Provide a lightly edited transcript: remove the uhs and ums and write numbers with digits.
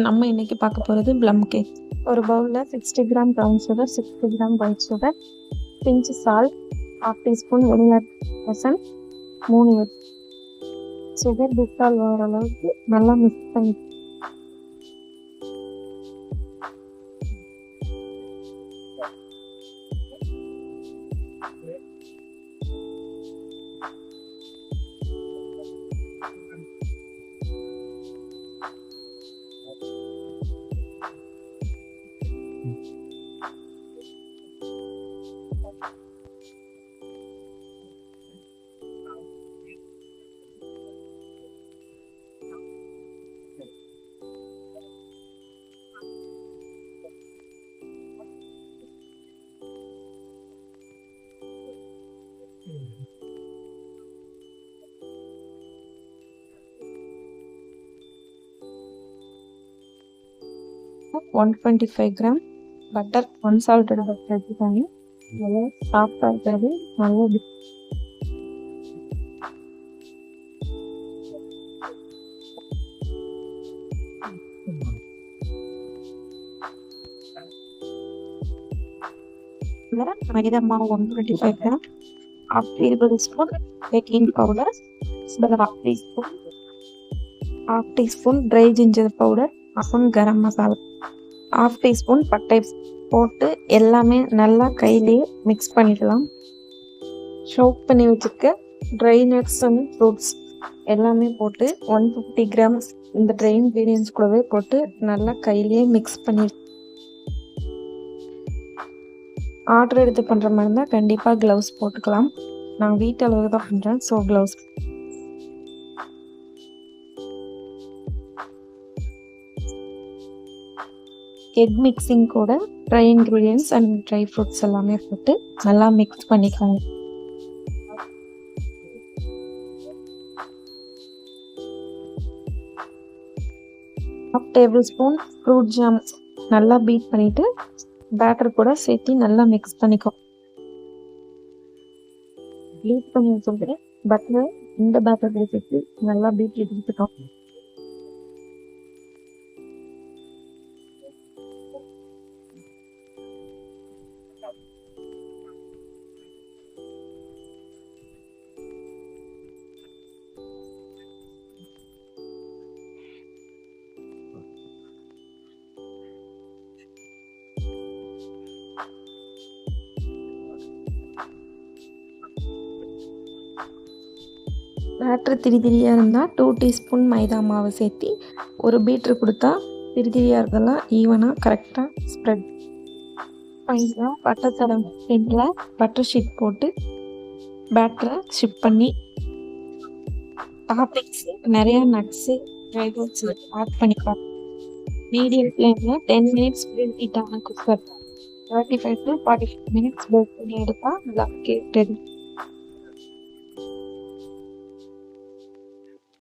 நம்ம இன்னைக்கு பார்க்க போகிறது ப்ளம் கேக். ஒரு பவுலில் 60 gram brown sugar, 60 gram white sugar, pinch salt, 1/2 teaspoon vanilla essence, 3 egg. Sugar dissolve ஆகிற அளவுக்கு நல்லா மிக்ஸ் பண்ணி 125 கிராம் பட்டர், அன்சால்டட் பட்டர் எடுத்துக்கோங்க. நல்லா சாஃப்டாக இருக்கிறது நல்லா மைதா மாவு 125 gram, 1/2 tablespoon baking powder, 1/2 teaspoon try ginger powder, அப்புறம் கரம் மசாலா, 1/2 டீஸ்பூன் பட்டை போட்டு எல்லாமே நல்லா கையிலேயே மிக்ஸ் பண்ணிக்கலாம். ஷோக் பண்ணி வச்சுருக்க ட்ரை நட்ஸ் அண்ட் ஃப்ரூட்ஸ் எல்லாமே போட்டு 150 கிராம்ஸ் இந்த ட்ரை இன்க்ரீடியன்ஸ் கூடவே போட்டு நல்லா கையிலேயே மிக்ஸ் பண்ணி. ஆர்டர் எடுத்து பண்ணுற மாதிரி இருந்தால் கண்டிப்பாக க்ளவுஸ் போட்டுக்கலாம். நான் வீட்டு அளவுக்கு தான் பண்ணுறேன், ஸோ க்ளவுஸ். எக் மிக்சிங் கூட try ingredients and dry fruits எல்லாமே போட்டு நல்லா மிக்ஸ் பண்ணிக்கோங்க. ½ டேபிள்ஸ்பூன் ஃப்ரூட் ஜாம் நல்லா பீட் பண்ணிவிட்டு பேட்டர் கூட சேர்த்து நல்லா மிக்ஸ் பண்ணிக்கோ. பீட் பண்ணி வச்சுருக்கேன் பட்டரை இந்த பேட்டர் கூட சேர்த்து நல்லா பீட் எடுத்துக்கோ. பேட்டர் திரியாக இருந்தால் 2 டீஸ்பூன் மைதா மாவு சேர்த்து ஒரு பீட்ரு கொடுத்தா திரியாக இருந்தெல்லாம் ஈவனாக கரெக்டாக ஸ்ப்ரெட் பண்ணிக்கலாம். பட்டர் தடம் ஹெட்டில் பட்டர் ஷீட் போட்டு பேட்டரை ஷிப் பண்ணி டாப்பிங்ஸ் நிறையா நட்ஸு ட்ரை ஃப்ரூட்ஸ் ஆட் பண்ணிக்கலாம். மீடியம் ஃப்ளேமில் 10 மினிட்ஸ் ஹீட் ஆன குக்கர் 35 to 45 மினிட்ஸ் பேக் பண்ணி எடுத்தால் நல்லா கேக் ரெடி.